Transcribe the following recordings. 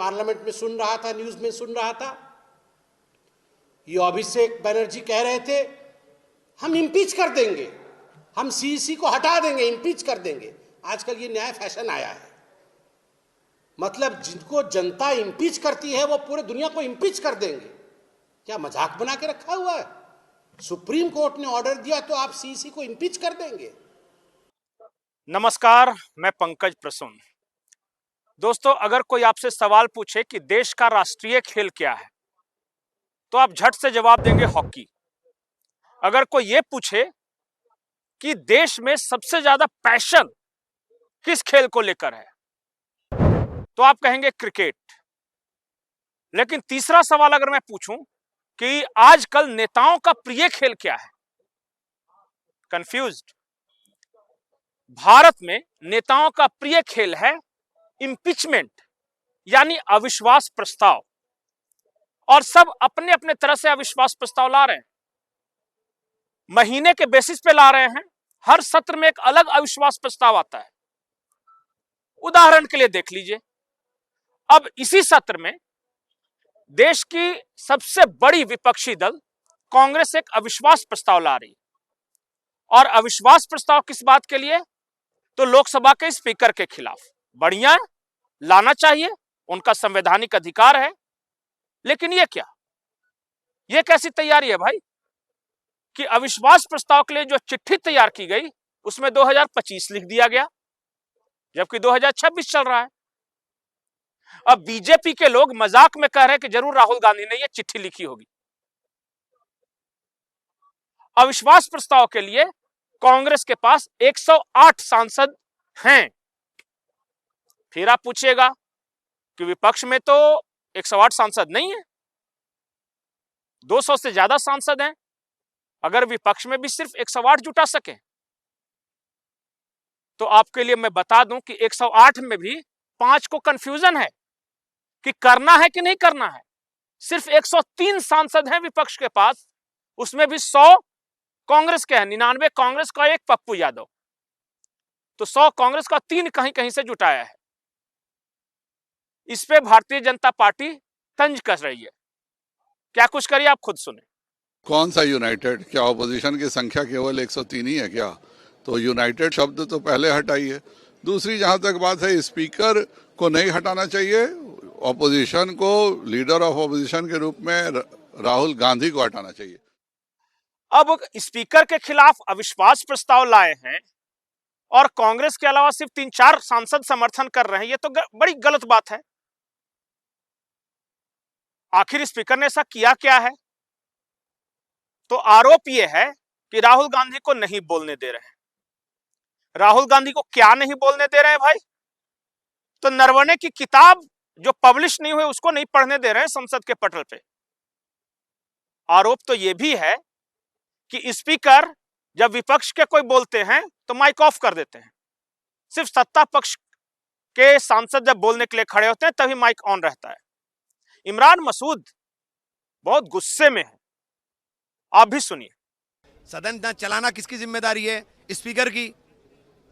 Parliament में सुन रहा था, न्यूज में सुन रहा था, ये अभिषेक बनर्जी कह रहे थे हम इम्पीच कर देंगे, हम सीईसी को हटा देंगे, इम्पीच कर देंगे। आजकल ये नया फैशन आया है, मतलब जिनको जनता इम्पीच करती है वो पूरे दुनिया को इम्पीच कर देंगे। क्या मजाक बना के रखा हुआ है? सुप्रीम कोर्ट ने ऑर्डर दिया तो आप सीईसी को इम्पीच कर देंगे? नमस्कार, मैं पंकज प्रसून। दोस्तों, अगर कोई आपसे सवाल पूछे कि देश का राष्ट्रीय खेल क्या है, तो आप झट से जवाब देंगे हॉकी। अगर कोई ये पूछे कि देश में सबसे ज्यादा पैशन किस खेल को लेकर है, तो आप कहेंगे क्रिकेट। लेकिन तीसरा सवाल अगर मैं पूछूं कि आजकल नेताओं का प्रिय खेल क्या है, कंफ्यूज्ड। भारत में नेताओं का प्रिय खेल है इम्पीचमेंट, यानी अविश्वास प्रस्ताव, और सब अपने अपने तरह से अविश्वास प्रस्ताव ला रहे हैं। महीने के बेसिस पे ला रहे हैं, हर सत्र में एक अलग अविश्वास प्रस्ताव आता है। उदाहरण के लिए देख लीजिए, अब इसी सत्र में देश की सबसे बड़ी विपक्षी दल कांग्रेस एक अविश्वास प्रस्ताव ला रही है। और अविश्वास प्रस्ताव किस बात के लिए? तो लोकसभा के स्पीकर के खिलाफ। बढ़िया, लाना चाहिए, उनका संवैधानिक अधिकार है। लेकिन ये क्या, ये कैसी तैयारी है भाई कि अविश्वास प्रस्ताव के लिए जो चिट्ठी तैयार की गई उसमें 2025 लिख दिया गया, जबकि 2026 चल रहा है। अब बीजेपी के लोग मजाक में कह रहे हैं कि जरूर राहुल गांधी ने ये चिट्ठी लिखी होगी। अविश्वास प्रस्ताव के लिए कांग्रेस के पास 108 सांसद हैं। फिर आप पूछिएगा कि विपक्ष में तो 108 सांसद नहीं है, 200 से ज्यादा सांसद हैं। अगर विपक्ष में भी सिर्फ 108 जुटा सके तो आपके लिए मैं बता दूं कि 108 में भी 5 को कंफ्यूजन है कि करना है कि नहीं करना है। सिर्फ 103 सांसद हैं विपक्ष के पास, उसमें भी 100 कांग्रेस के हैं, 99 कांग्रेस का, 1 पप्पू यादव। तो 100 कांग्रेस का, 3 कहीं कहीं से जुटाया है। इस पे भारतीय जनता पार्टी तंज कस रही है। क्या कुछ करिए, आप खुद सुने। कौन सा यूनाइटेड? क्या ऑपोजिशन की संख्या केवल 103 ही है क्या? तो यूनाइटेड शब्द तो पहले हटाइए। दूसरी, जहां तक बात है, स्पीकर को नहीं हटाना चाहिए, ऑपोजिशन को, लीडर ऑफ ऑपोजिशन के रूप में राहुल गांधी को हटाना चाहिए। अब स्पीकर के खिलाफ अविश्वास प्रस्ताव लाए हैं और कांग्रेस के अलावा सिर्फ 3-4 सांसद समर्थन कर रहे हैं, ये तो बड़ी गलत बात है। आखिर स्पीकर ने ऐसा किया क्या है? तो आरोप यह है कि राहुल गांधी को नहीं बोलने दे रहे हैं। राहुल गांधी को क्या नहीं बोलने दे रहे हैं भाई? तो नरवणे की किताब जो पब्लिश नहीं हुई उसको नहीं पढ़ने दे रहे हैं संसद के पटल पे। आरोप तो यह भी है कि स्पीकर जब विपक्ष के कोई बोलते हैं तो माइक ऑफ कर देते हैं, सिर्फ सत्ता पक्ष के सांसद जब बोलने के लिए खड़े होते हैं तभी माइक ऑन रहता है। इमरान मसूद बहुत गुस्से में है, आप भी सुनिए। सदन चलाना किसकी जिम्मेदारी है? स्पीकर की।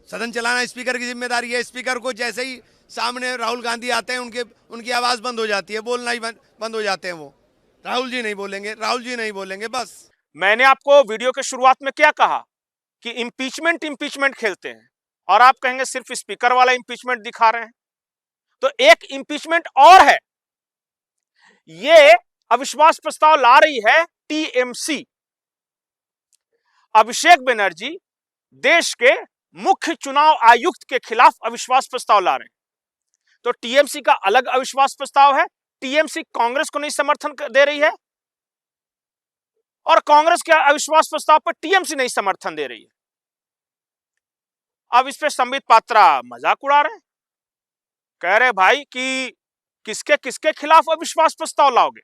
सदन चलाना स्पीकर की जिम्मेदारी है। स्पीकर को जैसे ही सामने राहुल गांधी आते हैं उनकी आवाज बंद हो जाती है, बोलना ही बंद हो जाते हैं। वो राहुल जी नहीं बोलेंगे, राहुल जी नहीं बोलेंगे, बस। मैंने आपको वीडियो के शुरुआत में क्या कहा कि इम्पीचमेंट खेलते हैं, और आप कहेंगे सिर्फ स्पीकर वाला इम्पीचमेंट दिखा रहे हैं। तो एक इम्पीचमेंट और है, ये अविश्वास प्रस्ताव ला रही है टीएमसी। अभिषेक बनर्जी देश के मुख्य चुनाव आयुक्त के खिलाफ अविश्वास प्रस्ताव ला रहे हैं। तो टीएमसी का अलग अविश्वास प्रस्ताव है। टीएमसी कांग्रेस को नहीं समर्थन दे रही है और कांग्रेस के अविश्वास प्रस्ताव पर टीएमसी नहीं समर्थन दे रही है। अब इस पे संबित पात्रा मजाक उड़ा रहे हैं, कह रहे भाई कि किसके किसके खिलाफ अविश्वास प्रस्ताव लाओगे,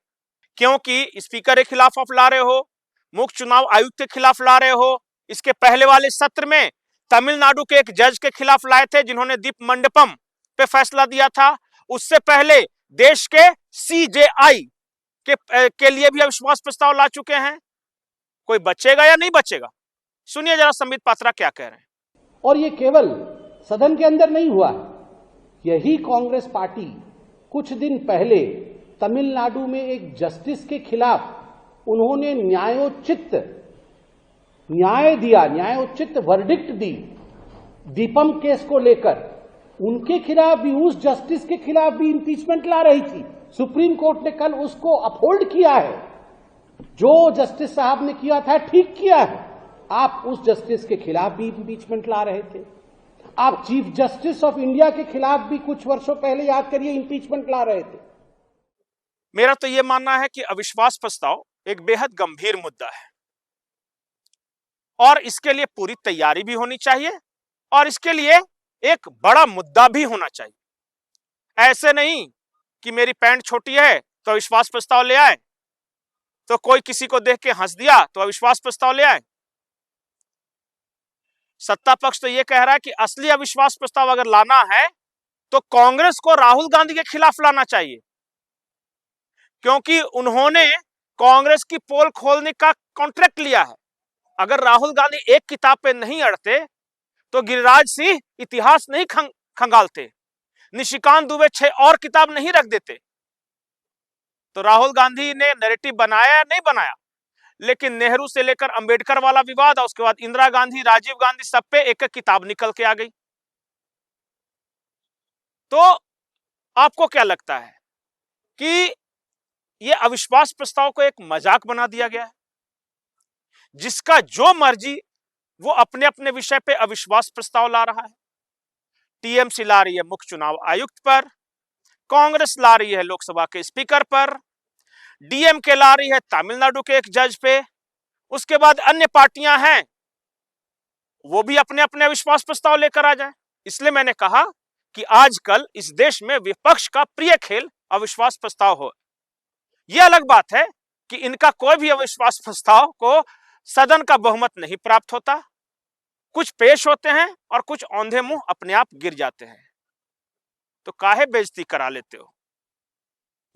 क्योंकि स्पीकर के खिलाफ आप ला रहे हो, मुख्य चुनाव आयुक्त के खिलाफ ला रहे हो। इसके पहले वाले सत्र में तमिलनाडु के एक जज के खिलाफ लाए थे जिन्होंने दीप मंडपम पे फैसला दिया था। उससे पहले देश के सीजेआई के लिए भी अविश्वास प्रस्ताव ला चुके हैं। कोई बचेगा या नहीं बचेगा? सुनिए जरा संबित पात्रा क्या कह रहे हैं। और ये केवल सदन के अंदर नहीं हुआ, यही कांग्रेस पार्टी कुछ दिन पहले तमिलनाडु में एक जस्टिस के खिलाफ उन्होंने न्यायोचित न्याय दिया, न्यायोचित वर्डिक्ट दी दीपम केस को लेकर। उनके खिलाफ भी, उस जस्टिस के खिलाफ भी इंपीचमेंट ला रही थी। सुप्रीम कोर्ट ने कल उसको अपहोल्ड किया है। जो जस्टिस साहब ने किया था ठीक किया है। आप उस जस्टिस के खिलाफ भी इंपीचमेंट ला रहे थे। आप चीफ जस्टिस ऑफ इंडिया के खिलाफ भी कुछ वर्षों पहले, याद करिए, इंपीचमेंट ला रहे थे। मेरा तो यह मानना है कि अविश्वास प्रस्ताव एक बेहद गंभीर मुद्दा है और इसके लिए पूरी तैयारी भी होनी चाहिए और इसके लिए एक बड़ा मुद्दा भी होना चाहिए। ऐसे नहीं कि मेरी पैंट छोटी है तो अविश्वास प्रस्ताव ले आए, तो कोई किसी को देख के हंस दिया तो अविश्वास प्रस्ताव ले आए। सत्ता पक्ष तो यह कह रहा है कि असली अविश्वास प्रस्ताव अगर लाना है तो कांग्रेस को राहुल गांधी के खिलाफ लाना चाहिए, क्योंकि उन्होंने कांग्रेस की पोल खोलने का कॉन्ट्रैक्ट लिया है। अगर राहुल गांधी एक किताब पे नहीं अड़ते तो गिरिराज सिंह इतिहास नहीं खंगालते, निशिकांत दुबे 6 और किताब नहीं रख देते। तो राहुल गांधी ने नैरेटिव बनाया या नहीं बनाया, लेकिन नेहरू से लेकर अंबेडकर वाला विवाद और उसके बाद इंदिरा गांधी, राजीव गांधी, सब पे एक एक किताब निकल के आ गई। तो आपको क्या लगता है कि यह अविश्वास प्रस्ताव को एक मजाक बना दिया गया है, जिसका जो मर्जी वो अपने अपने विषय पे अविश्वास प्रस्ताव ला रहा है? टीएमसी ला रही है मुख्य चुनाव आयुक्त पर, कांग्रेस ला रही है लोकसभा के स्पीकर पर, डीएमके ला रही है तमिलनाडु के एक जज पे, उसके बाद अन्य पार्टियां हैं वो भी अपने अपने अविश्वास प्रस्ताव लेकर आ जाए। इसलिए मैंने कहा कि आजकल इस देश में विपक्ष का प्रिय खेल अविश्वास प्रस्ताव हो। यह अलग बात है कि इनका कोई भी अविश्वास प्रस्ताव को सदन का बहुमत नहीं प्राप्त होता, कुछ पेश होते हैं और कुछ औंधे मुंह अपने आप गिर जाते हैं। तो काहे बेइज्जती करा लेते हो?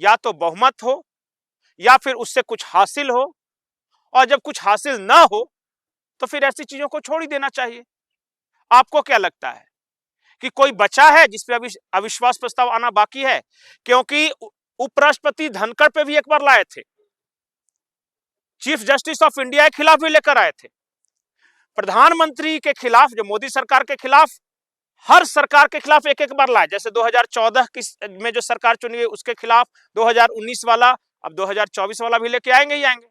या तो बहुमत हो या फिर उससे कुछ हासिल हो, और जब कुछ हासिल ना हो तो फिर ऐसी चीजों को छोड़ ही देना चाहिए। आपको क्या लगता है कि कोई बचा है जिसपे अभी अविश्वास प्रस्ताव आना बाकी है? क्योंकि उपराष्ट्रपति धनखड़ पे भी एक बार लाए थे, चीफ जस्टिस ऑफ इंडिया के खिलाफ भी लेकर आए थे, प्रधानमंत्री के खिलाफ, जो मोदी सरकार के खिलाफ, हर सरकार के खिलाफ एक एक बार लाए। जैसे 2014 में जो सरकार चुनी गई उसके खिलाफ, 2019 वाला, अब 2024 वाला भी लेके आएंगे ही आएंगे।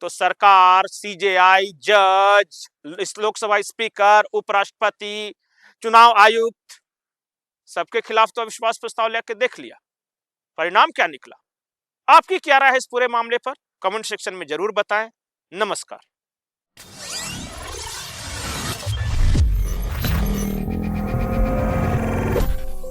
तो सरकार, सीजेआई, जज, लोकसभा स्पीकर, उपराष्ट्रपति, चुनाव आयुक्त, सबके खिलाफ तो अविश्वास प्रस्ताव लेकर देख लिया, परिणाम क्या निकला? आपकी क्या राय है इस पूरे मामले पर? कमेंट सेक्शन में जरूर बताएं। नमस्कार।